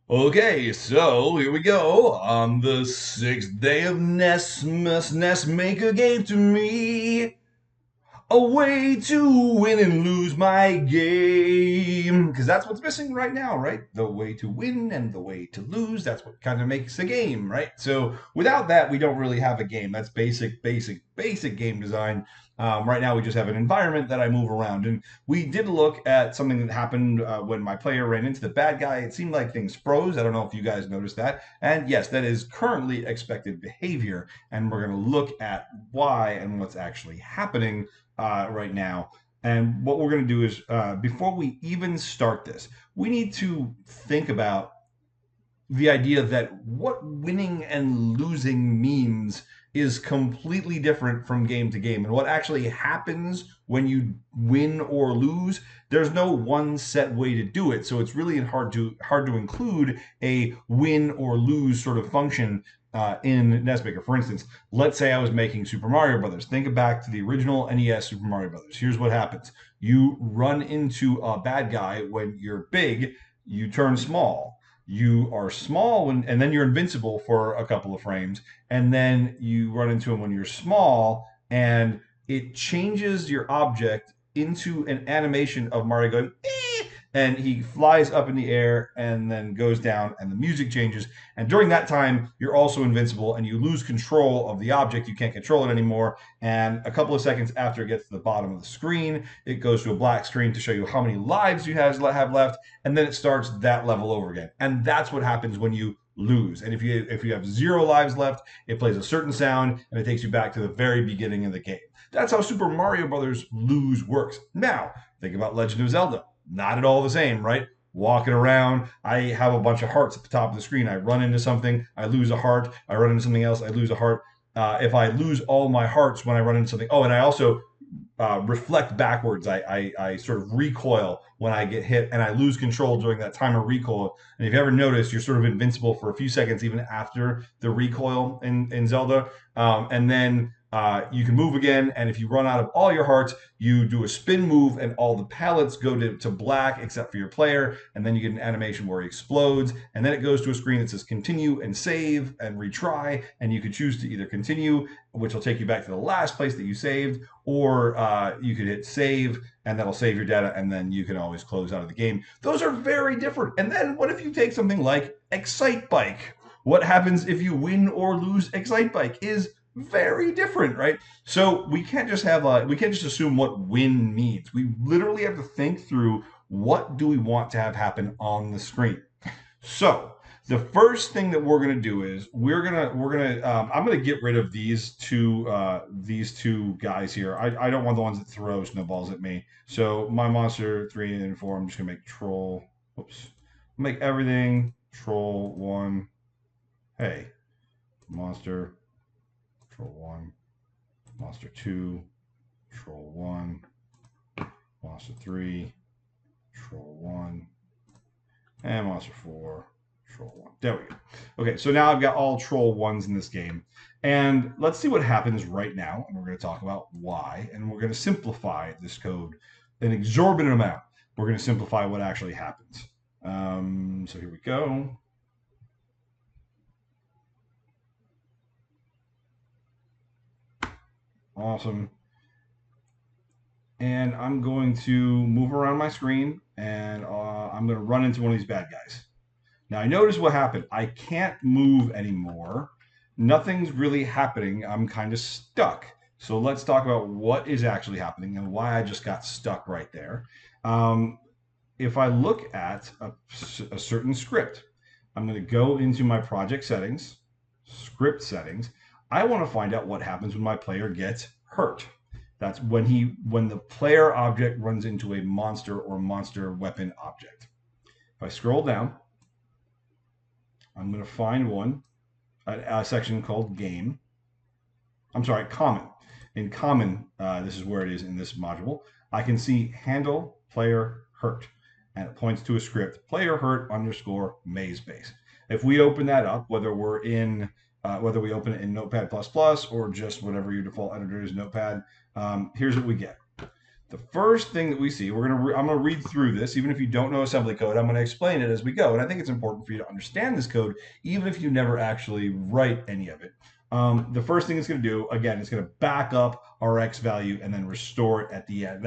Okay, so here we go on the sixth day of NESmas. NESmaker gave to me a way to win and lose my game. Because that's what's missing right now, right? The way to win and the way to lose. That's what kind of makes a game, right? So without that, we don't really have a game. That's basic game design. Right now, we just have an environment that I move around. And we did look at something that happened when my player ran into the bad guy. It seemed like things froze. I don't know if you guys noticed that. And yes, that is currently expected behavior. And we're going to look at why and what's actually happening right now. And what we're going to do is, before we even start this, we need to think about the idea that what winning and losing means is completely different from game to game. And what actually happens when you win or lose, there's no one set way to do it. So it's really hard to include a win or lose sort of function in NESmaker. For instance, let's say I was making Super Mario Brothers. Think back to the original NES Super Mario Brothers. Here's what happens: you run into a bad guy when you're big, you turn small. You are small and then you're invincible for a couple of frames, and then you run into him when you're small, and it changes your object into an animation of Mario going and he flies up in the air and then goes down and the music changes, and during that time you're also invincible and you lose control of the object. You can't control it anymore, and a couple of seconds after it gets to the bottom of the screen, it goes to a black screen to show you how many lives you have left, and then it starts that level over again. And that's what happens when you lose. And if you have 0 lives left, it plays a certain sound and it takes you back to the very beginning of the game. That's how Super Mario Brothers lose works. Now think about Legend of Zelda. Not at all the same, right? Walking around, I have a bunch of hearts at the top of the screen. I run into something, I lose a heart. I run into something else, I lose a heart. If I lose all my hearts when I run into something, oh, and I also reflect backwards. I sort of recoil when I get hit, and I lose control during that time of recoil. And if you ever notice, you're sort of invincible for a few seconds even after the recoil in Zelda. And then you can move again, and if you run out of all your hearts, you do a spin move, and all the pallets go to black except for your player, and then you get an animation where he explodes, and then it goes to a screen that says continue and save and retry, and you could choose to either continue, which will take you back to the last place that you saved, or you could hit save, and that'll save your data, and then you can always close out of the game. Those are very different. And then what if you take something like Excite Bike? What happens if you win or lose Excite Bike is very different, right? So we can't just assume what win means. We literally have to think through what do we want to have happen on the screen. So the first thing that we're gonna do is I'm gonna get rid of these two guys here. I don't want the ones that throw snowballs at me. So my monster 3 and 4, I'm just gonna make troll. Oops, make everything troll 1. Hey, monster troll 1, monster 2, troll 1, monster 3, troll 1, and monster 4, troll 1. There we go. Okay, so now I've got all troll 1s in this game. And let's see what happens right now. And we're going to talk about why. And we're going to simplify this code an exorbitant amount. We're going to simplify what actually happens. So here we go. Awesome. And I'm going to move around my screen, and I'm going to run into one of these bad guys. Now I notice what happened. I can't move anymore. Nothing's really happening. I'm kind of stuck. So let's talk about what is actually happening and why I just got stuck right there. Um, if I look at a certain script, I'm going to go into my project settings, script settings. I want to find out what happens when my player gets hurt. That's when the player object runs into a monster or monster weapon object. If I scroll down, I'm going to find a section called game. I'm sorry, common. In common, this is where it is in this module. I can see handle player hurt, and it points to a script, player hurt underscore maze base. If we open that up, whether we open it in Notepad++ or just whatever your default editor is, Notepad, here's what we get. The first thing that we see, I'm gonna read through this. Even if you don't know assembly code, I'm gonna explain it as we go. And I think it's important for you to understand this code, even if you never actually write any of it. The first thing it's gonna do, again, it's gonna back up our X value and then restore it at the end.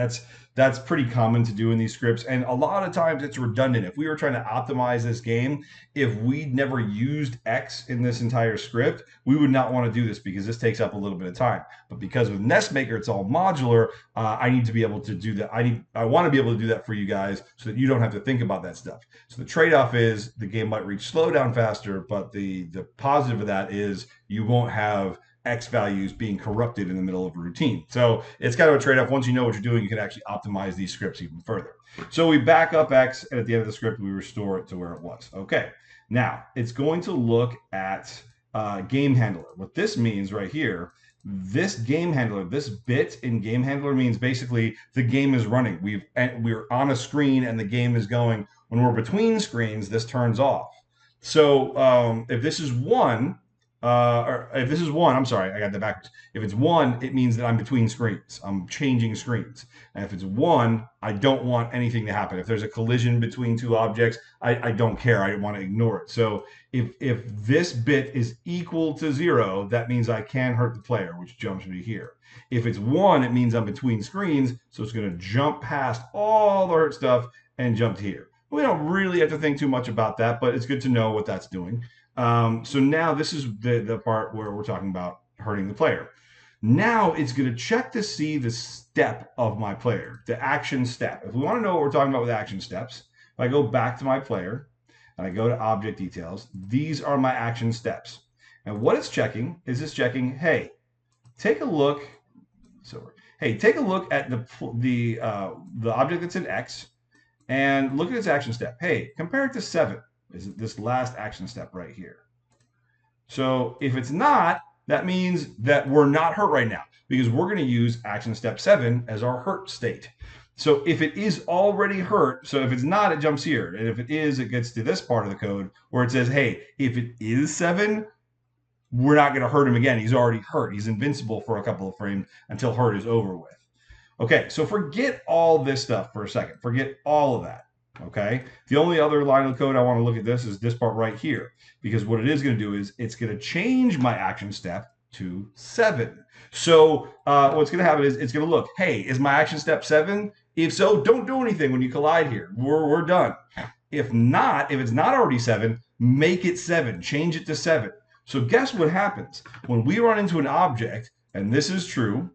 That's pretty common to do in these scripts. And a lot of times it's redundant. If we were trying to optimize this game, if we'd never used X in this entire script, we would not want to do this because this takes up a little bit of time. But because with NESmaker, it's all modular, I need to be able to do that. I want to be able to do that for you guys so that you don't have to think about that stuff. So the trade-off is the game might reach slowdown faster, but the positive of that is you won't have X values being corrupted in the middle of a routine. So it's kind of a trade-off. Once you know what you're doing, you can actually optimize these scripts even further. So we back up X, and at the end of the script, we restore it to where it was. Okay, now it's going to look at game handler. What this means right here, this game handler, this bit in game handler means basically the game is running. We're on a screen and the game is going. When we're between screens, this turns off. So if this is one, or if this is one, I'm sorry, I got that backwards. If it's one, it means that I'm between screens. I'm changing screens. And if it's one, I don't want anything to happen. If there's a collision between two objects, I don't care. I want to ignore it. So if this bit is equal to 0, that means I can hurt the player, which jumps me here. If it's 1, it means I'm between screens, so it's going to jump past all the hurt stuff and jump to here. We don't really have to think too much about that, but it's good to know what that's doing. So now this is the part where we're talking about hurting the player. Now it's going to check to see the step of my player, the action step. If we want to know what we're talking about with action steps, if I go back to my player and I go to object details, these are my action steps. And what it's checking is it's checking, hey, take a look. So, hey, take a look at the object that's in X and look at its action step. Hey, compare it to 7. Is it this last action step right here? So if it's not, that means that we're not hurt right now because we're going to use action step 7 as our hurt state. So if it is already hurt, so if it's not, it jumps here. And if it is, it gets to this part of the code where it says, hey, if it is 7, we're not going to hurt him again. He's already hurt. He's invincible for a couple of frames until hurt is over with. Okay, so forget all this stuff for a second. Forget all of that. Okay, the only other line of code I want to look at this is this part right here, because what it is going to do is it's going to change my action step to 7. So what's going to happen is it's going to look, hey, is my action step 7? If so, don't do anything when you collide here. We're done. If not, if it's not already 7, make it 7. Change it to 7. So guess what happens when we run into an object, and this is true,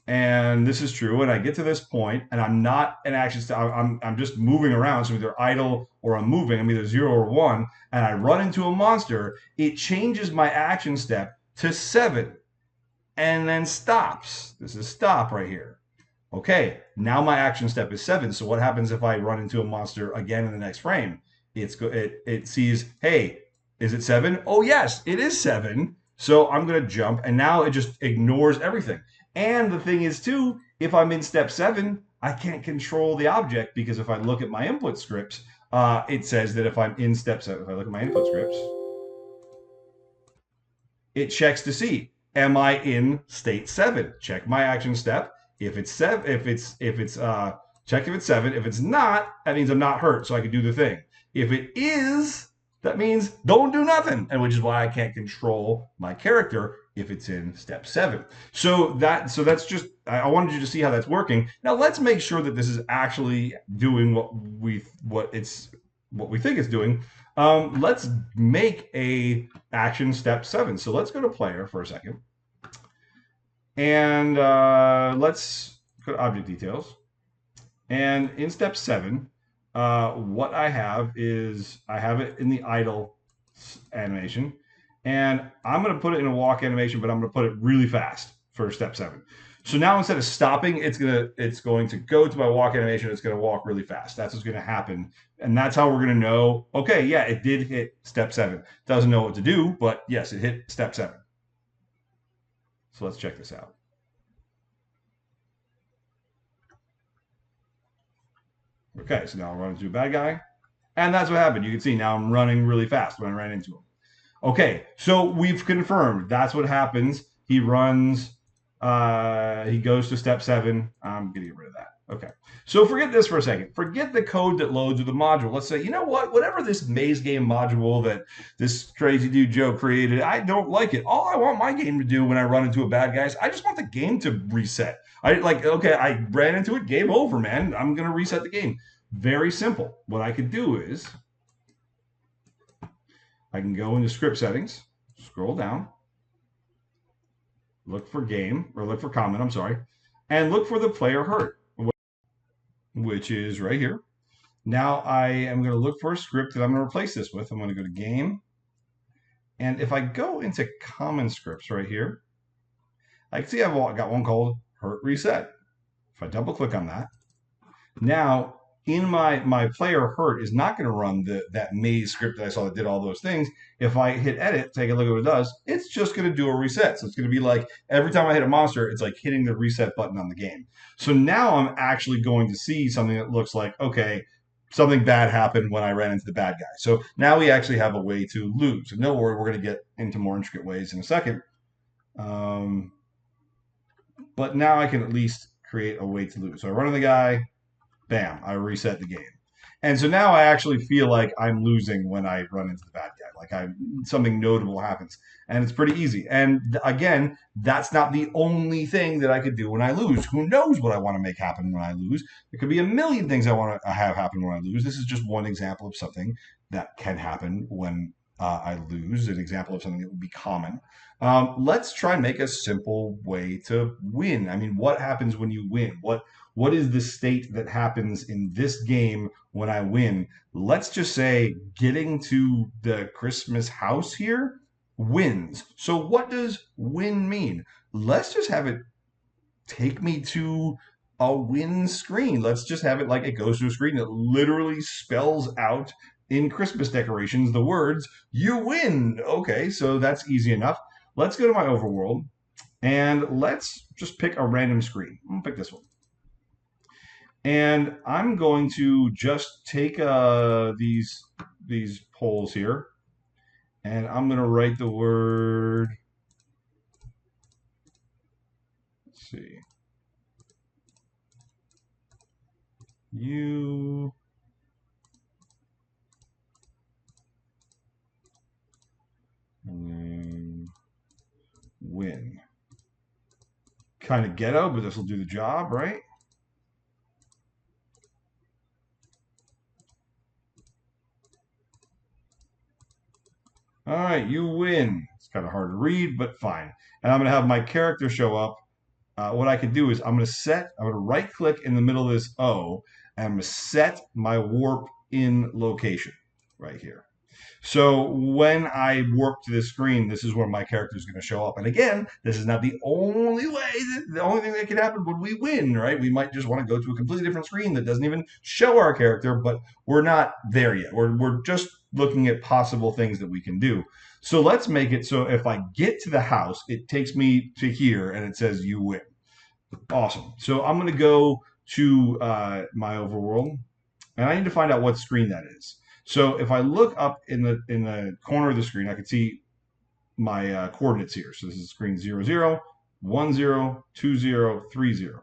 and this is true, and I get to this point, and I'm not an action step. I'm just moving around, so either idle or I'm moving. I'm either 0 or 1, and I run into a monster. It changes my action step to 7, and then stops. This is stop right here. Okay, now my action step is 7. So what happens if I run into a monster again in the next frame? It sees, hey, is it 7? Oh yes, it is 7. So I'm going to jump, and now it just ignores everything. And the thing is, too, if I'm in step 7, I can't control the object because if I look at my input scripts, it says that if I'm in step 7, if I look at my input scripts, it checks to see, am I in state 7? Check my action step. If it's 7, check if it's 7. If it's not, that means I'm not hurt, so I can do the thing. If it is, that means don't do nothing, and which is why I can't control my character if it's in step 7. So that's just, I wanted you to see how that's working. Now let's make sure that this is actually doing what we think it's doing. Let's make a action step 7. So let's go to player for a second, and let's go to object details. And in step 7, what I have is I have it in the idle animation, and I'm going to put it in a walk animation, but I'm going to put it really fast for step 7. So now instead of stopping, it's going to go to my walk animation. It's going to walk really fast. That's what's going to happen, and that's how we're going to know. Okay, yeah, it did hit step 7. Doesn't know what to do, but yes, it hit step 7. So let's check this out. Okay, so now I'm running into a bad guy, and that's what happened. You can see now I'm running really fast when I ran into him. Okay, so we've confirmed that's what happens. He runs, he goes to step 7. I'm going to get rid of that. Okay, so forget this for a second. Forget the code that loads with the module. Let's say, you know what? Whatever this maze game module that this crazy dude Joe created, I don't like it. All I want my game to do when I run into a bad guy is I just want the game to reset. I like, okay, I ran into it, game over, man. I'm gonna reset the game. Very simple. What I could do is I can go into script settings, scroll down, look for game, or look for comment, I'm sorry, and look for the player hurt, which is right here. Now I am going to look for a script that I'm going to replace this with. I'm going to go to game. And if I go into common scripts right here, I can see I've got one called hurt reset. If I double click on that, now in my player hurt is not going to run that maze script that I saw that did all those things. If I hit edit, take a look at what it does, it's just going to do a reset. So it's going to be like every time I hit a monster, it's like hitting the reset button on the game. So now I'm actually going to see something that looks like, okay, something bad happened when I ran into the bad guy. So now we actually have a way to lose. And don't worry, we're going to get into more intricate ways in a second. But now I can at least create a way to lose. So I run into the guy, bam, I reset the game. And so now I actually feel like I'm losing when I run into the bad guy. Like something notable happens. And it's pretty easy. And again, that's not the only thing that I could do when I lose. Who knows what I want to make happen when I lose? There could be a million things I want to have happen when I lose. This is just one example of something that can happen when I lose, an example of something that would be common. Let's try and make a simple way to win. I mean, what happens when you win? What is the state that happens in this game when I win? Let's just say getting to the Christmas house here wins. So what does win mean? Let's just have it take me to a win screen. Let's just have it like it goes to a screen that literally spells out in Christmas decorations the words, you win. Okay, so that's easy enough. Let's go to my overworld and let's just pick a random screen. I'm gonna pick this one. And I'm going to just take these polls here, and I'm going to write the word, let's see, you and then win. Kind of ghetto, but this will do the job, right? All right, you win. It's kind of hard to read, but fine. And I'm going to have my character show up. What I could do is I'm going to right click in the middle of this O, and I'm going to set my warp in location right here. So when I warp to this screen, this is where my character is going to show up. And again, this is not the only way, the only thing that could happen when we win, right? We might just want to go to a completely different screen that doesn't even show our character, but we're not there yet. We're just looking at possible things that we can do. So let's make it so if I get to the house, it takes me to here and it says you win. Awesome. So I'm going to go to my overworld, and I need to find out what screen that is. So if I look up in the corner of the screen, I can see my coordinates here. So this is screen 0, 0, 1, 0, 2, 0, 3, 0,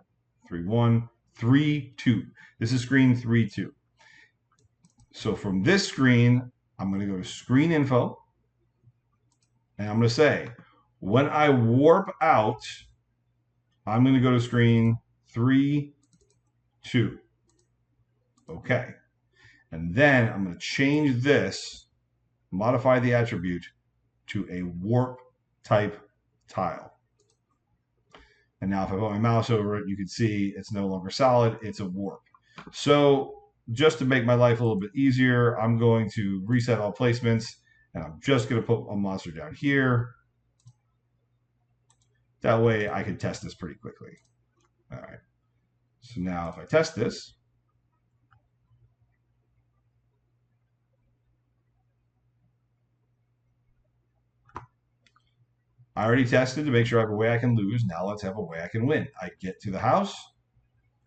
3, 1, 3, 2. This is screen 3, 2. So from this screen, I'm going to go to screen info, and I'm going to say, when I warp out, I'm going to go to screen 3, 2. Okay. And then I'm going to change this, modify the attribute to a warp type tile. And now if I put my mouse over it, you can see it's no longer solid, it's a warp. So just to make my life a little bit easier, I'm going to reset all placements, and I'm just going to put a monster down here. That way I can test this pretty quickly. All right. So now if I test this, I already tested to make sure I have a way I can lose. Now let's have a way I can win. I get to the house.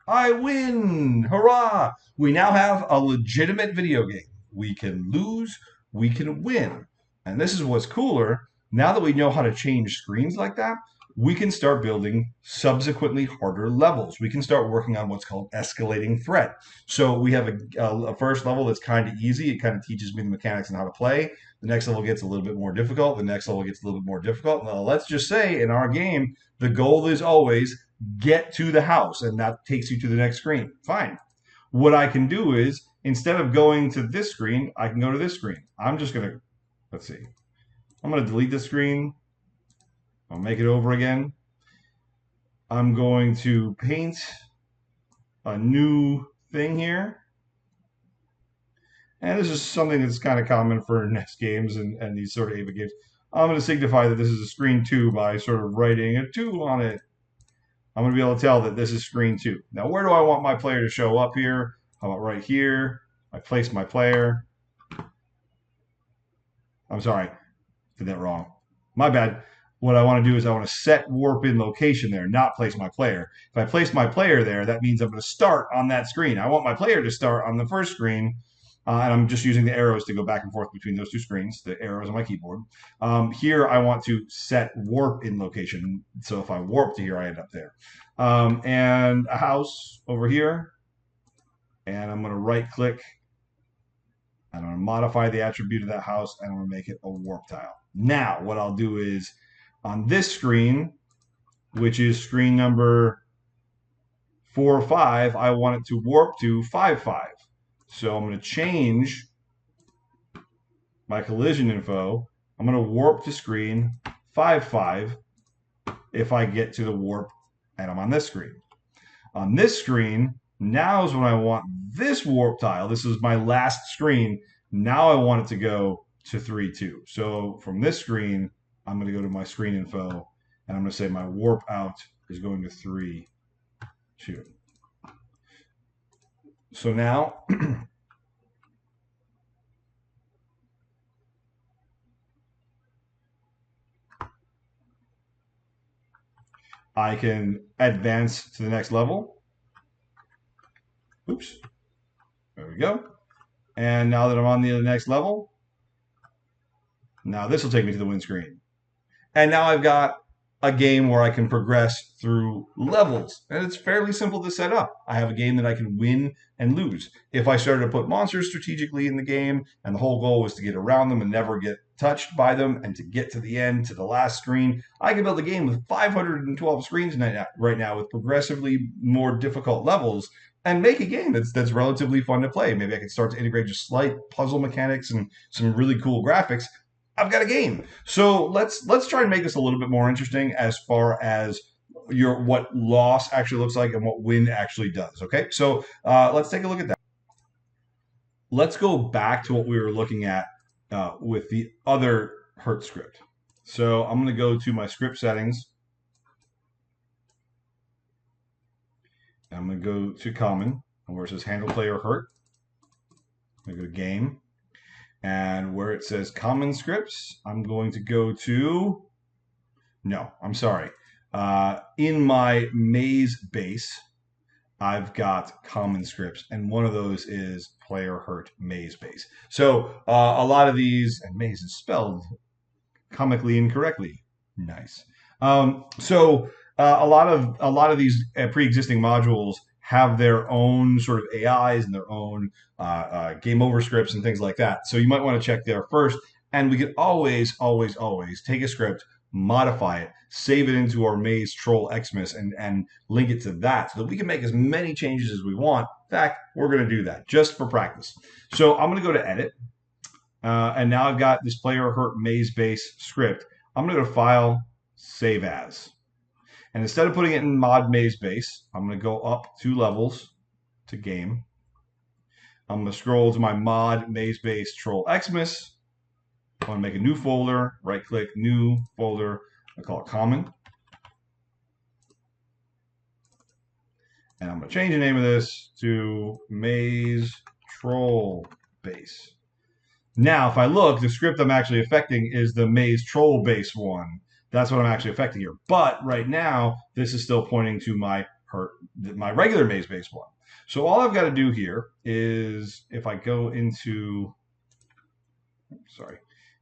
I win! Hurrah! We now have a legitimate video game. We can lose, we can win. And this is what's cooler. Now that we know how to change screens like that, we can start building subsequently harder levels. We can start working on what's called escalating threat. So we have a first level that's kind of easy. It kind of teaches me the mechanics and how to play. The next level gets a little bit more difficult. The next level gets a little bit more difficult. Now, let's just say in our game, the goal is always get to the house, and that takes you to the next screen. Fine. What I can do is, instead of going to this screen, I can go to this screen. I'm just going to, let's see. I'm going to delete this screen. I'll make it over again. I'm going to paint a new thing here. And this is something that's kind of common for NES games and these sort of 8-bit games. I'm going to signify that this is a screen 2 by sort of writing a 2 on it. I'm going to be able to tell that this is screen 2. Now, where do I want my player to show up here? How about right here? I place my player. I'm sorry, did that wrong. My bad. What I want to do is I want to set warp in location there, not place my player. If I place my player there, that means I'm going to start on that screen. I want my player to start on the first screen, and I'm just using the arrows to go back and forth between those two screens, the arrows on my keyboard. Here, I want to set warp in location. So if I warp to here, I end up there. And a house over here. And I'm going to right click. I'm going to modify the attribute of that house, and I'm going to make it a warp tile. Now, what I'll do is on this screen, which is screen number 4 or 5, I want it to warp to 5.5. So I'm going to change my collision info. I'm going to warp to screen 5.5 if I get to the warp and I'm on this screen. On this screen, now is when I want this warp tile. This is my last screen. Now I want it to go to 3.2. So from this screen, I'm going to go to my screen info, and I'm going to say my warp out is going to 3.2. So now I can advance to the next level. Oops. There we go. And now that I'm on the next level, now this will take me to the win screen. And now I've got a game where I can progress through levels. And it's fairly simple to set up. I have a game that I can win and lose. If I started to put monsters strategically in the game, and the whole goal was to get around them and never get touched by them, and to get to the end, to the last screen, I can build a game with 512 screens right now with progressively more difficult levels, and make a game that's relatively fun to play. Maybe I could start to integrate just slight puzzle mechanics and some really cool graphics. I've got a game. So let's try and make this a little bit more interesting as far as what loss actually looks like and what win actually does. Okay, so let's take a look at that. Let's go back to what we were looking at with the other Hurt script. So I'm going to go to my script settings. I'm going to go to common, where it says handle player hurt. I'm going to go to game. And where it says common scripts, I'm going to go to, no, I'm sorry. In my maze base, I've got common scripts, and one of those is player hurt maze base. So a lot of these, and maze is spelled comically incorrectly. Nice. So a lot of these pre-existing modules have their own sort of AIs and their own game over scripts and things like that. So you might want to check there first. And we can always take a script, modify it, save it into our maze troll Xmas, and link it to that so that we can make as many changes as we want. In fact, we're going to do that just for practice. So I'm going to go to edit. And now I've got this player hurt maze base script. I'm going to go to file, save as. And instead of putting it in mod maze base, I'm going to go up 2 levels to game. I'm going to scroll to my mod maze base troll Xmas. I want to make a new folder, right click, new folder. I call it common. And I'm going to change the name of this to maze troll base. Now, if I look, the script I'm actually affecting is the maze troll base one. That's what I'm actually affecting here. But right now, this is still pointing to my regular maze base one. So all I've got to do here is if I go into,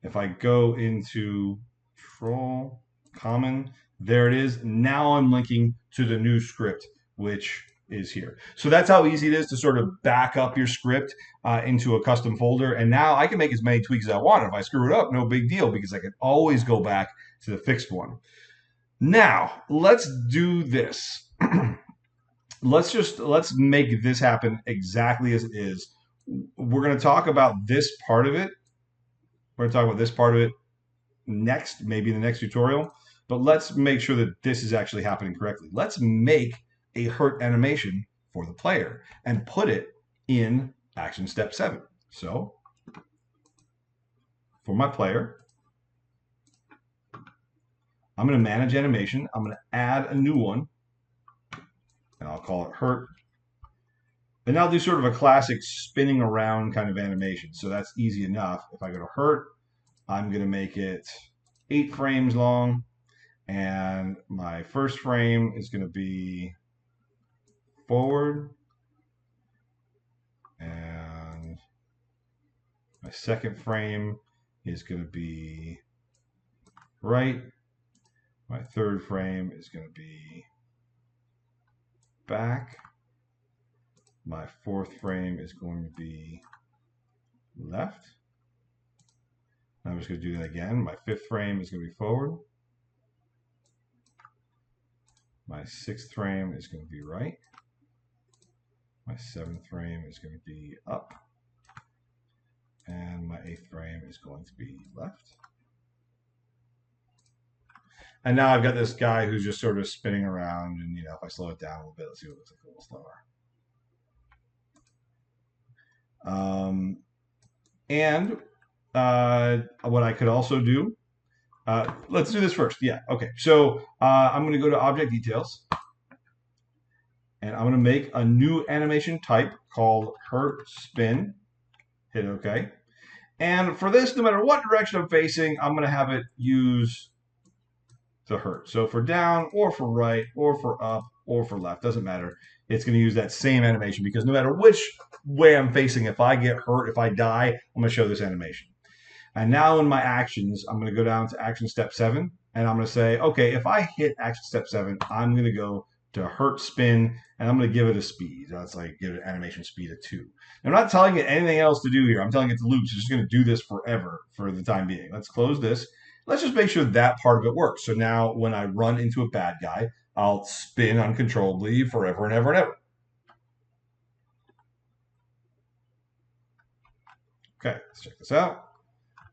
if I go into troll common, There it is. Now I'm linking to the new script, which is here. So that's how easy it is to sort of back up your script into a custom folder. And now I can make as many tweaks as I want. If I screw it up, no big deal, because I can always go back to the fixed one. Now, let's do this. Let's make this happen exactly as it is. We're going to talk about this part of it. We're going to talk about this part of it next, maybe in the next tutorial. But let's make sure that this is actually happening correctly. Let's make a hurt animation for the player and put it in action step 7. So for my player, I'm going to manage animation. I'm going to add a new one, and I'll call it hurt. And I'll do sort of a classic spinning around kind of animation. So that's easy enough. If I go to hurt, I'm going to make it 8 frames long. And my first frame is going to be forward. And my second frame is going to be right. My third frame is going to be back. My fourth frame is going to be left. I'm just going to do that again. My fifth frame is going to be forward. My sixth frame is going to be right. My seventh frame is going to be up. And my eighth frame is going to be left. And now I've got this guy who's just sort of spinning around. And, if I slow it down a little bit, let's see what it looks like a little slower. What I could also do, let's do this first. Yeah, okay. So I'm going to go to Object Details, and I'm going to make a new animation type called Hurt Spin. Hit OK. And for this, no matter what direction I'm facing, I'm going to have it use the hurt. So for down, or for right, or for up, or for left, doesn't matter. It's going to use that same animation, because no matter which way I'm facing, if I get hurt, if I die, I'm going to show this animation. And now in my actions, I'm going to go down to action step 7, and I'm going to say, okay, if I hit action step 7, I'm going to go to hurt spin, and I'm going to give it a speed. That's like give it animation speed of 2. I'm not telling it anything else to do here. I'm telling it to loop. It's just going to do this forever for the time being. Let's close this. Let's just make sure that part of it works. So now when I run into a bad guy, I'll spin uncontrollably forever and ever and ever. Okay, let's check this out.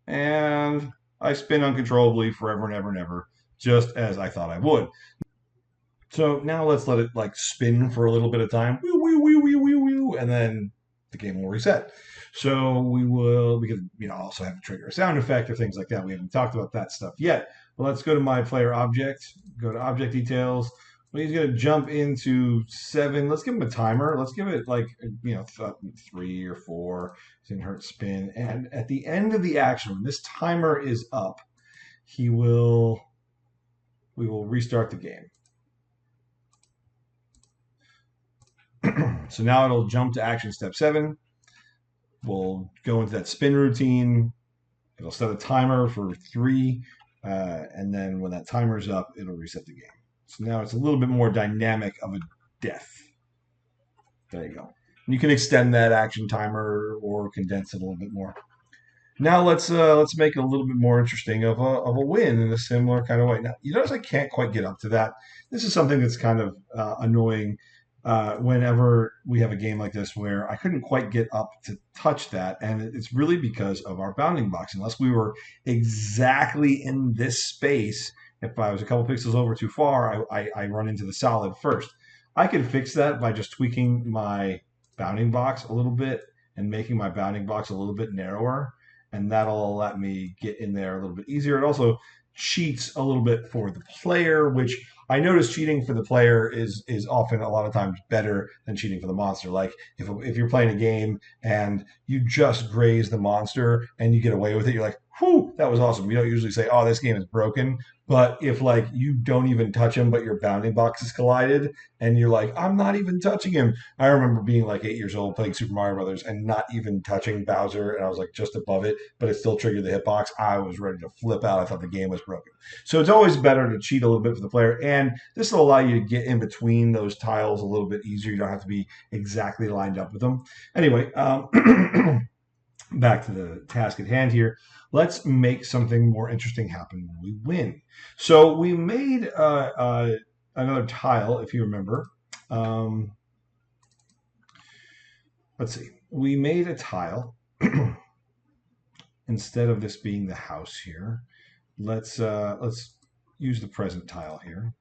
And I spin uncontrollably forever and ever and ever, just as I thought I would. So now let's let it spin for a little bit of time, and then the game will reset. So we could also have to trigger a sound effect or things like that. We haven't talked about that stuff yet. But let's go to my player object, go to object details. Well, he's going to jump into 7. Let's give him a timer. Let's give it 3 or 4. He's in hurt spin. And at the end of the action, when this timer is up, we will restart the game. So now it'll jump to action step 7. We'll go into that spin routine. It'll set a timer for 3. And then when that timer's up, it'll reset the game. So now it's a little bit more dynamic of a death. There you go. And you can extend that action timer or condense it a little bit more. Now let's make it a little bit more interesting of a win in a similar kind of way. Now you notice I can't quite get up to that. This is something that's kind of annoying whenever we have a game like this where I couldn't quite get up to touch that, and it's really because of our bounding box. Unless we were exactly in this space, if I was a couple pixels over too far, I run into the solid first. I can fix that by just tweaking my bounding box a little bit and making my bounding box a little bit narrower, and that'll let me get in there a little bit easier. It also cheats a little bit for the player, which I notice cheating for the player is often a lot of times better than cheating for the monster. Like if you're playing a game and you just graze the monster and you get away with it, you're like, Whew, that was awesome. We don't usually say, "Oh, this game is broken," but if like you don't even touch him, but your bounding boxes collided, and you're like, "I'm not even touching him." I remember being like 8 years old playing Super Mario Brothers and not even touching Bowser, and I was like just above it, but it still triggered the hitbox. I was ready to flip out. I thought the game was broken. So it's always better to cheat a little bit for the player, and this will allow you to get in between those tiles a little bit easier. You don't have to be exactly lined up with them. Anyway. Back to the task at hand here. Let's make something more interesting happen when we win. So we made another tile, if you remember. Um, let's see. We made a tile instead of this being the house here. Let's use the present tile here.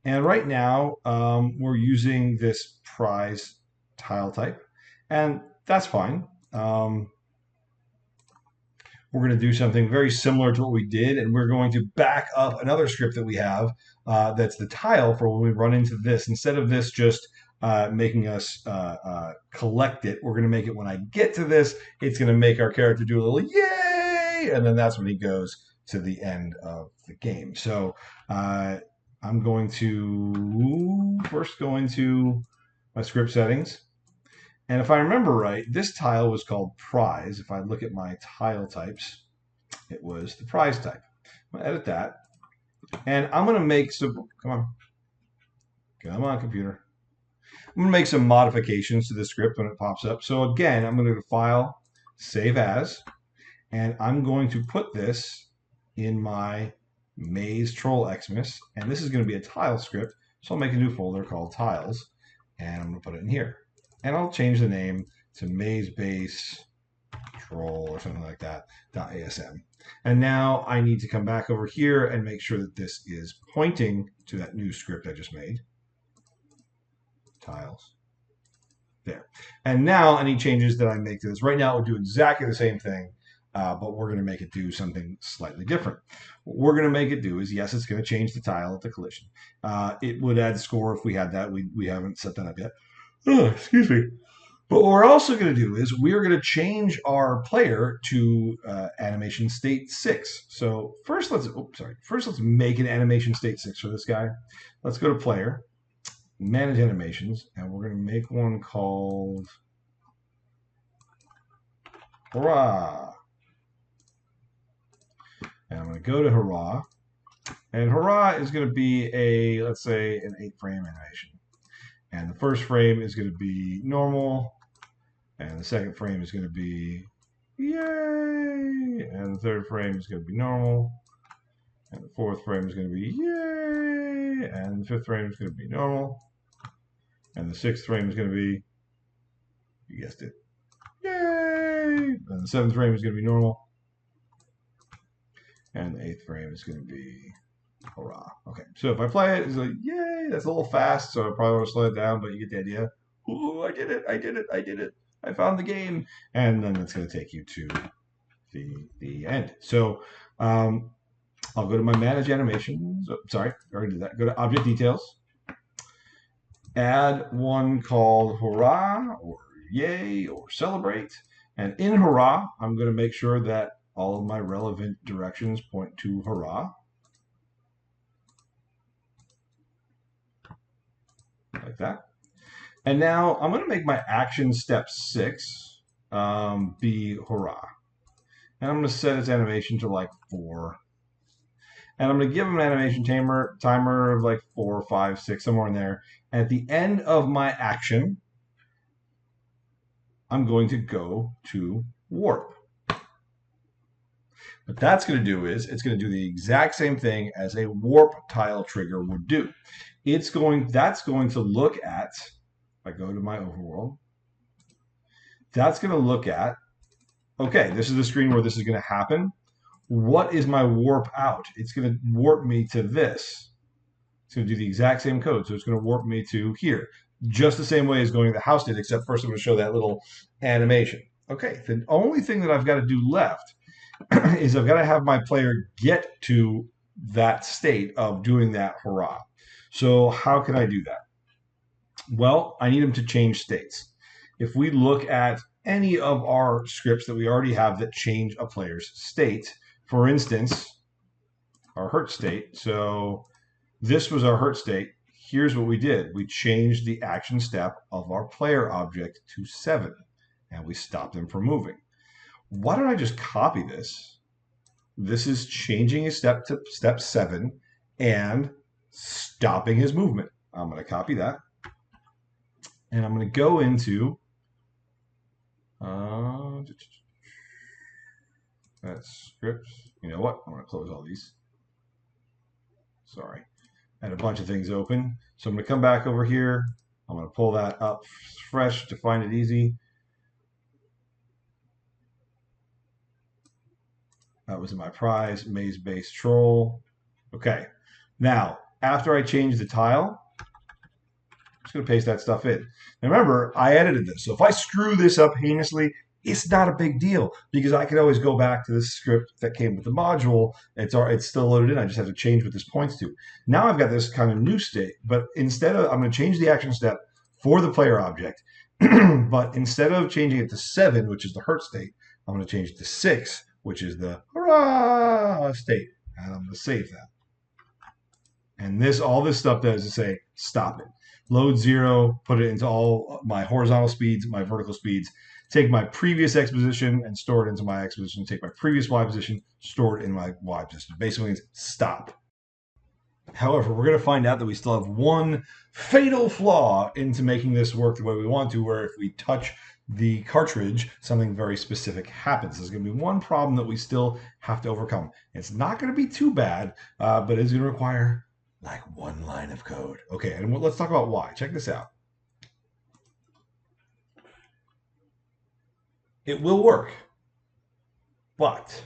And right now we're using this prize tile type, and that's fine. We're going to do something very similar to what we did, and we're going to back up another script that we have that's the tile for when we run into this. Instead of this just making us collect it, we're going to make it when I get to this, it's going to make our character do a little yay, and then that's when he goes to the end of the game. So I'm going to first go into my script settings. And if I remember right, this tile was called prize. If I look at my tile types, it was the prize type. I'm going to edit that. And I'm going to make some, come on, computer. I'm going to make some modifications to the script when it pops up. So again, I'm going to go to File, Save As, and I'm going to put this in my Maze Troll Xmas. And this is going to be a tile script. So I'll make a new folder called Tiles, and I'm going to put it in here. And I'll change the name to Maze Base Troll or something like that, .asm. And now I need to come back over here and make sure that this is pointing to that new script I just made. Tiles. There. And now any changes that I make to this, right now it would do exactly the same thing, but we're going to make it do something slightly different. What we're going to make it do is, yes, it's going to change the tile at the collision. It would add score if we had that. We haven't set that up yet. Oh, excuse me. But what we're also going to do is we're going to change our player to animation state 6. So first let's make an animation state 6 for this guy. Let's go to player, manage animations, and we're going to make one called Hurrah. And I'm going to go to Hurrah. And Hurrah is going to be let's say an 8-frame animation. And the first frame is going to be normal, and the second frame is going to be yay, and the third frame is going to be normal, and the fourth frame is going to be yay, and the fifth frame is going to be normal, and the sixth frame is going to be, you guessed it, yay, and the seventh frame is going to be normal, and the eighth frame is going to be hurrah. Okay, so if I play it, it's like, yay, that's a little fast, so I probably want to slow it down, but you get the idea. Ooh, I did it. I found the game. And then it's going to take you to the end. So I'll go to my manage animations. Oh, sorry, I already did that. Go to object details. Add one called hurrah or yay or celebrate. And in hurrah, I'm going to make sure that all of my relevant directions point to hurrah. Like that. And now I'm going to make my action step 6 be hurrah. And I'm going to set its animation to like 4. And I'm going to give him an animation timer of like 4, 5, 6, somewhere in there. And at the end of my action, I'm going to go to warp. What that's going to do is it's going to do the exact same thing as a warp tile trigger would do. That's going to look at, if I go to my overworld, that's going to look at, okay, this is the screen where this is going to happen. What is my warp out? It's going to warp me to this. It's going to do the exact same code. So it's going to warp me to here. Just the same way as going to the house did, except first I'm going to show that little animation. Okay, the only thing that I've got to do left is I've got to have my player get to that state of doing that hurrah. So how can I do that? Well, I need them to change states. If we look at any of our scripts that we already have that change a player's state. For instance, our hurt state. So this was our hurt state. Here's what we did. We changed the action step of our player object to 7, and we stopped him from moving. Why don't I just copy this? This is changing his step to step 7 and stopping his movement. I'm going to copy that. And I'm going to go into that script. You know what? I'm going to close all these. Sorry. I had a bunch of things open. So I'm going to come back over here. I'm going to pull that up fresh to find it easy. That was in my prize, maze-based troll. Okay. Now, after I change the tile, I'm just going to paste that stuff in. Now remember, I edited this. So if I screw this up heinously, it's not a big deal because I can always go back to the script that came with the module. It's still loaded in. I just have to change what this points to. Now I've got this kind of new state, but instead of, I'm going to change the action step for the player object, but instead of changing it to 7, which is the hurt state, I'm going to change it to 6, which is the hurrah state. And I'm going to save that. And all this stuff does is say, stop it. Load 0, put it into all my horizontal speeds, my vertical speeds, take my previous X position and store it into my X position, take my previous Y position, store it in my Y position. Basically means stop. However, we're going to find out that we still have one fatal flaw into making this work the way we want to, where if we touch the cartridge, something very specific happens. There's going to be one problem that we still have to overcome. It's not going to be too bad, but it's going to require like one line of code. Okay, and let's talk about why. Check this out. It will work, but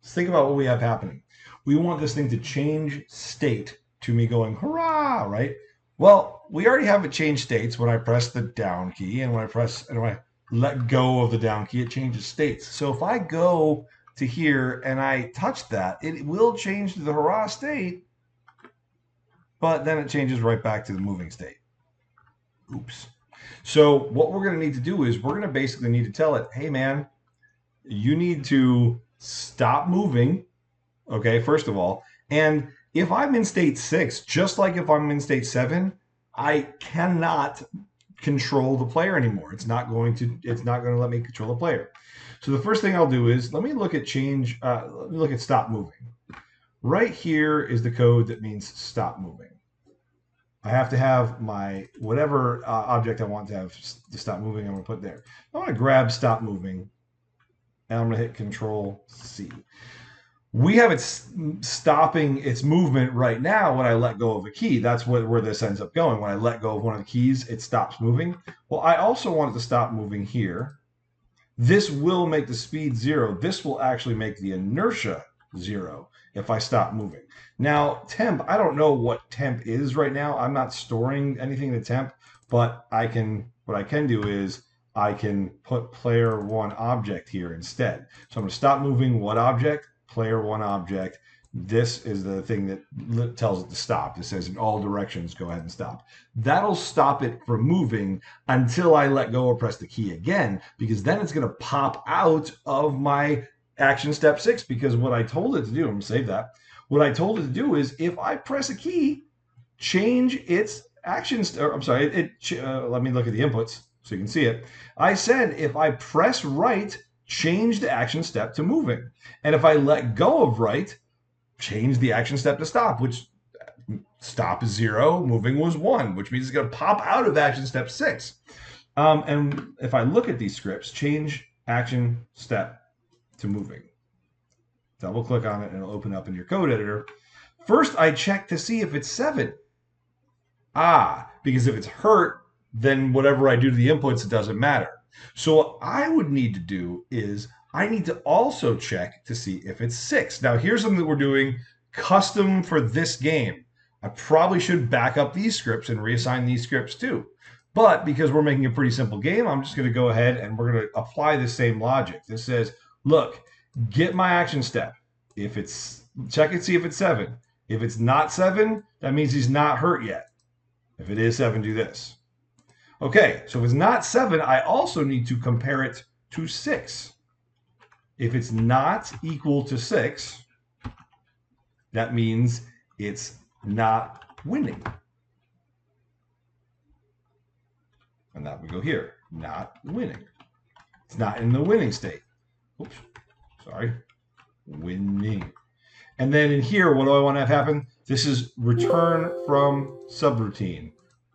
let's think about what we have happening. We want this thing to change state to me going, hurrah, right? Well, we already have it change states when I press the down key, and when I let go of the down key, it changes states. So if I go to here and I touch that, it will change to the hurrah state, but then it changes right back to the moving state. Oops. So what we're going to need to do is we're going to basically need to tell it, hey, man, you need to stop moving, okay, first of all. And if I'm in state 6, just like if I'm in state 7, I cannot control the player anymore. It's not going to let me control the player. So the first thing I'll do is let me look at stop moving. Right here is the code that means stop moving. I have to have my whatever object I want to have to stop moving, I'm going to put there. I'm going to grab stop moving, and I'm going to hit Control C. We have it stopping its movement right now when I let go of a key. That's where this ends up going. When I let go of one of the keys, it stops moving. Well, I also want it to stop moving here. This will make the speed 0. This will actually make the inertia 0 if I stop moving. Now, temp, I don't know what temp is right now. I'm not storing anything in the temp, but what I can do is I can put player 1 object here instead. So I'm going to stop moving what object? Player 1 object. This is the thing that tells it to stop. It says in all directions, go ahead and stop. That'll stop it from moving until I let go or press the key again, because then it's going to pop out of my action step 6, because what I told it to do, I'm going to save that. What I told it to do is if I press a key, change its action, I'm sorry, let me look at the inputs so you can see it. I said if I press right, change the action step to moving. And if I let go of right, change the action step to stop, which stop is 0, moving was 1, which means it's going to pop out of action step 6. And if I look at these scripts, change action step to moving. Double click on it and it'll open up in your code editor. First, I check to see if it's 7. Because if it's hurt, then whatever I do to the inputs, it doesn't matter. So what I would need to do is I need to also check to see if it's 6. Now, here's something that we're doing custom for this game. I probably should back up these scripts and reassign these scripts too. But because we're making a pretty simple game, I'm just going to go ahead and we're going to apply the same logic. This says, look, get my action step. If it's, check and see if it's 7. If it's not 7, that means he's not hurt yet. If it is 7, do this. Okay, so if it's not 7, I also need to compare it to 6. If it's not equal to 6, that means it's not winning. And that would go here, not winning. It's not in the winning state. Oops, sorry, winning. And then in here, what do I want to have happen? This is return from subroutine,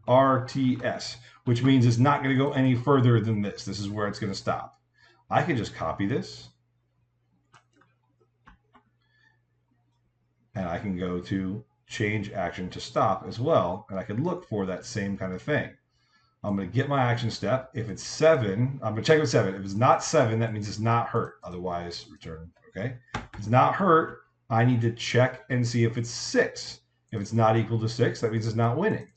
RTS, which means it's not going to go any further than this. This is where it's going to stop. I can just copy this. And I can go to change action to stop as well. And I can look for that same kind of thing. I'm going to get my action step. If it's 7, I'm going to check if it's 7. If it's not 7, that means it's not hurt. Otherwise, return. Okay. If it's not hurt, I need to check and see if it's 6. If it's not equal to 6, that means it's not winning.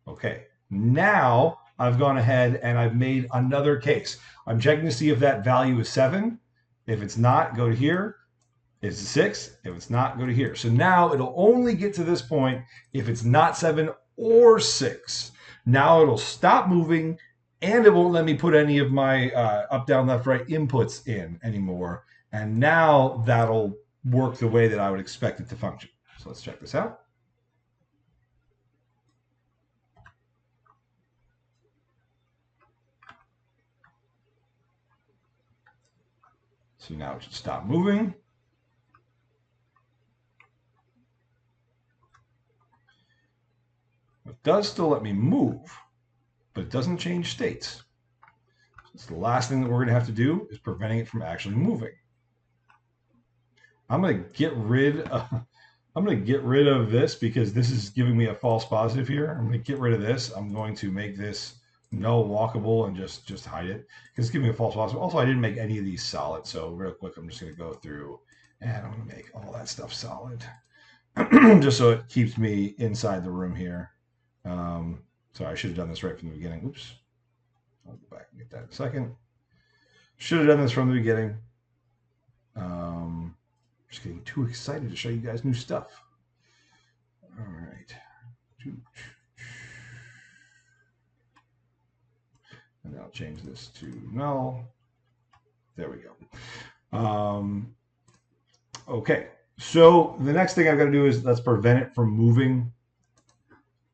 Okay. Now I've gone ahead and I've made another case. I'm checking to see if that value is 7. If it's not, go to here. If it's 6, if it's not, go to here. So now it'll only get to this point if it's not 7 or 6. Now it'll stop moving and it won't let me put any of my up, down, left, right inputs in anymore. And now that'll work the way that I would expect it to function. So let's check this out. So now it should stop moving. It does still let me move, but it doesn't change states. So the last thing that we're going to have to do is preventing it from actually moving. I'm going to get rid of this because this is giving me a false positive here. I'm going to get rid of this. I'm going to make this no walkable and just hide it because it's giving me a false positive. Also, I didn't make any of these solid. So real quick, I'm just going to go through and I'm going to make all that stuff solid just so it keeps me inside the room here. Sorry, I should have done this right from the beginning. Oops. I'll go back and get that in a second. Should have done this from the beginning. Just getting too excited to show you guys new stuff. All right. And I'll change this to null. There we go. Okay. So the next thing I've got to do is let's prevent it from moving.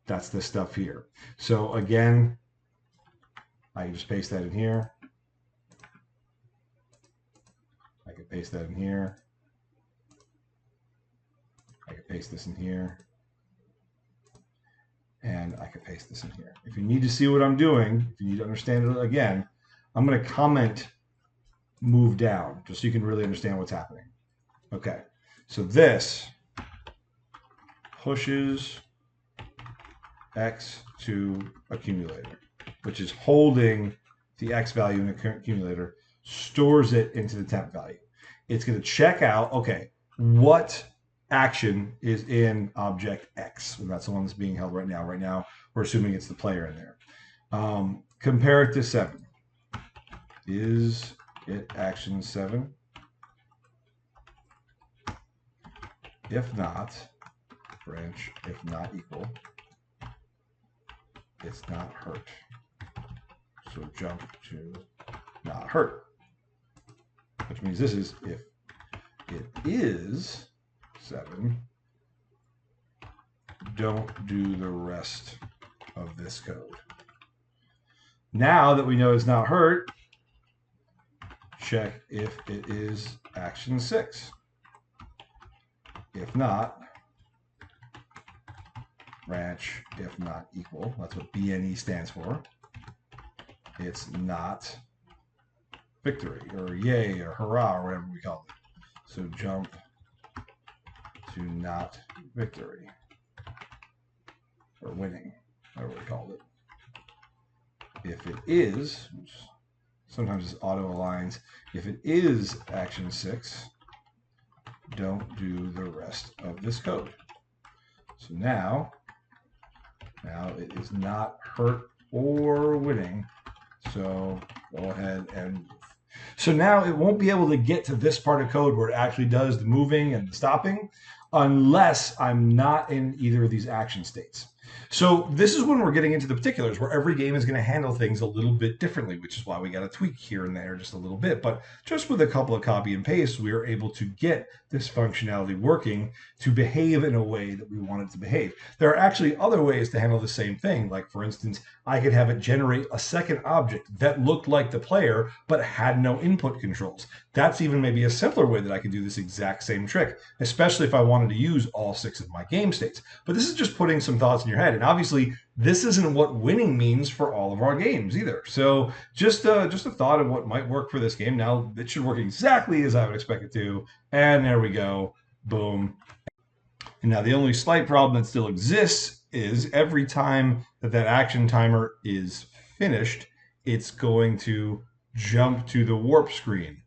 That's this stuff here. So again, I can just paste that in here. I can paste that in here. I can paste this in here. And I can paste this in here. If you need to see what I'm doing, if you need to understand it again, I'm going to comment move down just so you can really understand what's happening. Okay, so this pushes X to accumulator, which is holding the X value in the accumulator, stores it into the temp value. It's going to check out, okay, what action is in object X. And that's the one that's being held right now. Right now, we're assuming it's the player in there. Compare it to 7. Is it action 7? If not, branch, if not equal, it's not hurt. So jump to not hurt, which means this is if it is 7, don't do the rest of this code. Now that we know it's not hurt, check if it is action 6. If not, branch if not equal. That's what BNE stands for. It's not victory or yay or hurrah or whatever we call it. So jump to not victory or winning, whatever we called it. If it is, sometimes it's auto aligns, if it is action 6, don't do the rest of this code. So now it is not hurt or winning. So go ahead and move. So now it won't be able to get to this part of code where it actually does the moving and the stopping unless I'm not in either of these action states. So this is when we're getting into the particulars, where every game is going to handle things a little bit differently, which is why we got to tweak here and there just a little bit. But just with a couple of copy and paste, we are able to get this functionality working to behave in a way that we want it to behave. There are actually other ways to handle the same thing. Like, for instance, I could have it generate a second object that looked like the player but had no input controls. That's even maybe a simpler way that I could do this exact same trick, especially if I wanted to use all 6 of my game states. But this is just putting some thoughts in your head. And obviously, this isn't what winning means for all of our games either. So just a thought of what might work for this game. Now, it should work exactly as I would expect it to. And there we go. Boom. And now the only slight problem that still exists is every time that action timer is finished, it's going to jump to the warp screen.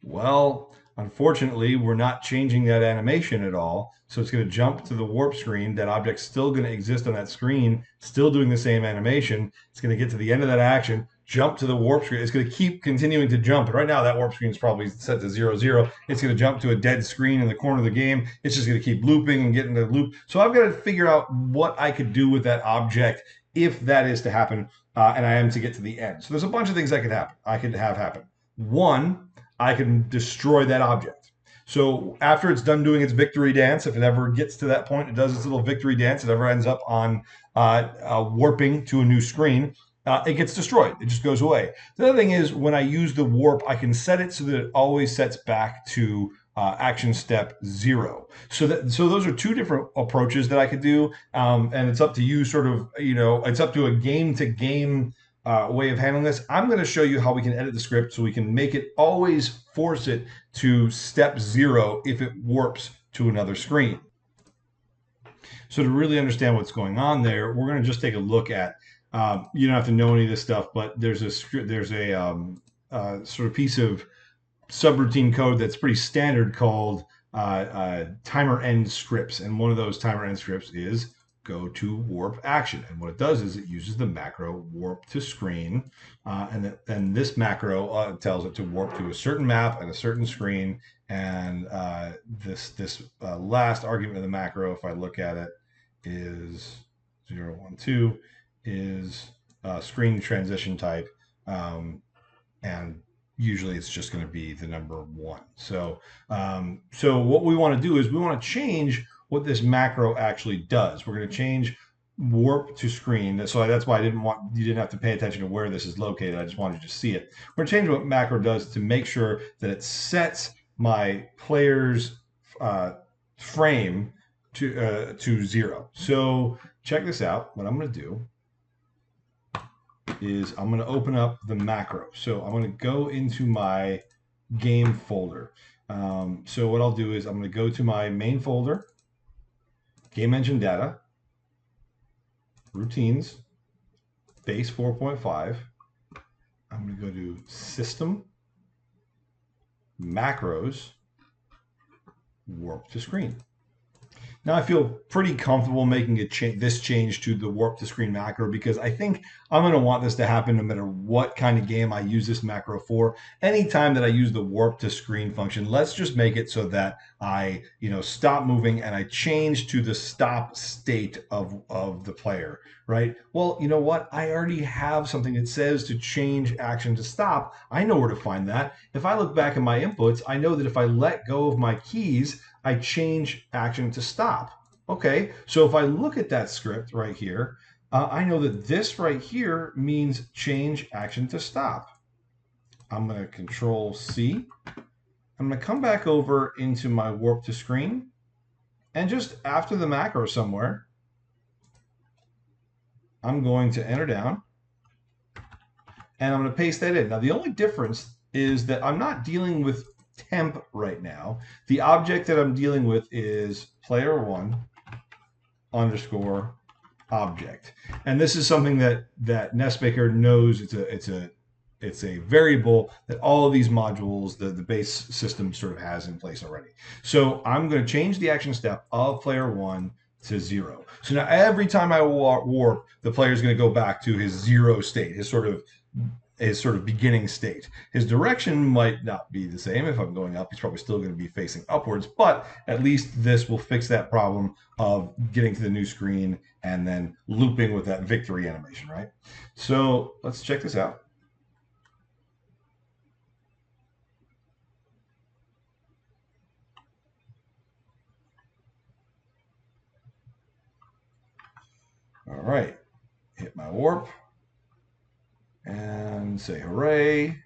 Well, unfortunately, we're not changing that animation at all. So it's going to jump to the warp screen. That object's still going to exist on that screen, still doing the same animation. It's going to get to the end of that action, jump to the warp screen. It's going to keep continuing to jump. And right now, that warp screen is probably set to 0, 0. It's going to jump to a dead screen in the corner of the game. It's just going to keep looping and get into the loop. So I've got to figure out what I could do with that object if that is to happen, and I am to get to the end. So there's a bunch of things that could happen. I could have happen. One, I can destroy that object. So after it's done doing its victory dance, if it ever gets to that point, it does its little victory dance. It ever ends up on warping to a new screen, it gets destroyed. It just goes away. The other thing is, when I use the warp, I can set it so that it always sets back to action step 0. So those are two different approaches that I could do, and it's up to you. Sort of, it's up to a game to game way of handling this. I'm going to show you how we can edit the script so we can make it always force it to step 0 if it warps to another screen. So to really understand what's going on there, we're going to just take a look at. You don't have to know any of this stuff, but there's a sort of piece of subroutine code that's pretty standard called timer end scripts, and one of those timer end scripts is go to warp action. And what it does is it uses the macro warp to screen, and this macro tells it to warp to a certain map and a certain screen. And this last argument of the macro, if I look at it, is 0, 1, 2, is screen transition type, and usually it's just going to be the number 1. So what we want to do is we want to change what this macro actually does. We're going to change warp to screen. So that's why you didn't have to pay attention to where this is located. I just wanted you to see it. We're going to change what macro does to make sure that it sets my player's frame to 0. So check this out. What I'm going to do is I'm going to open up the macro. So I'm going to go into my game folder. So what I'll do is I'm going to go to my main folder, game engine data, routines, base 4.5. I'm going to go to system, macros, warp to screen. Now I feel pretty comfortable making this change to the warp to screen macro, because I think I'm going to want this to happen no matter what kind of game I use this macro for. Anytime that I use the warp to screen function, let's just make it so that I stop moving and I change to the stop state of the player, right? Well, you know what? I already have something that says to change action to stop. I know where to find that. If I look back at my inputs, I know that if I let go of my keys, I change action to stop. Okay, so if I look at that script right here, I know that this right here means change action to stop. I'm going to Control C. I'm going to come back over into my warp to screen, and just after the macro somewhere, I'm going to enter down, and I'm going to paste that in. Now the only difference is that I'm not dealing with temp right now. The object that I'm dealing with is player1 underscore object, and this is something that NESmaker knows. It's a variable that all of these modules, the base system, sort of has in place already. So I'm going to change the action step of player1 to 0. So now every time I warp, the player is going to go back to his 0 state, his sort of his sort of beginning state. His direction might not be the same. If I'm going up, he's probably still going to be facing upwards, but at least this will fix that problem of getting to the new screen and then looping with that victory animation, right? So let's check this out. All right, hit my warp and say hooray.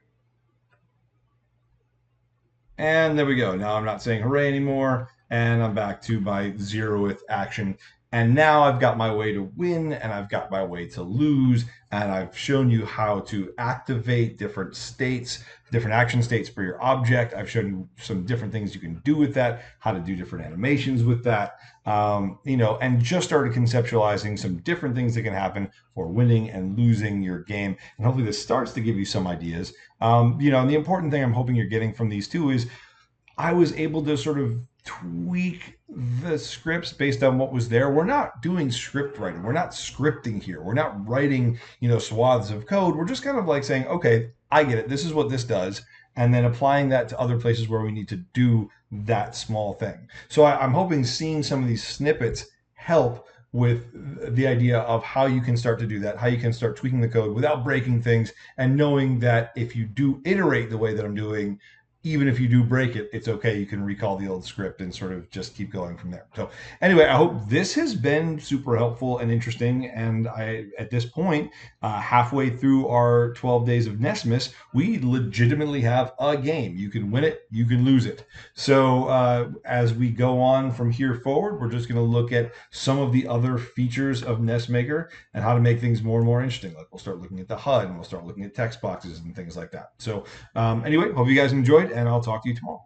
And there we go. Now I'm not saying hooray anymore. And I'm back to my 0th action. And now I've got my way to win and I've got my way to lose. And I've shown you how to activate different states, different action states for your object. I've shown you some different things you can do with that, how to do different animations with that, and just started conceptualizing some different things that can happen for winning and losing your game. And hopefully this starts to give you some ideas. And the important thing I'm hoping you're getting from these two is I was able to sort of tweak the scripts based on what was there. We're not doing script writing. We're not scripting here. We're not writing, swaths of code. We're just kind of like saying, okay, I get it. This is what this does. And then applying that to other places where we need to do that small thing. So I'm hoping seeing some of these snippets help with the idea of how you can start to do that, how you can start tweaking the code without breaking things, and knowing that if you do iterate the way that I'm doing, even if you do break it, it's okay. You can recall the old script and sort of just keep going from there. So anyway, I hope this has been super helpful and interesting. And at this point, halfway through our 12 days of NESmas, we legitimately have a game. You can win it, you can lose it. So as we go on from here forward, we're just going to look at some of the other features of NESmaker and how to make things more and more interesting. Like we'll start looking at the HUD and we'll start looking at text boxes and things like that. So anyway, hope you guys enjoyed, and I'll talk to you tomorrow.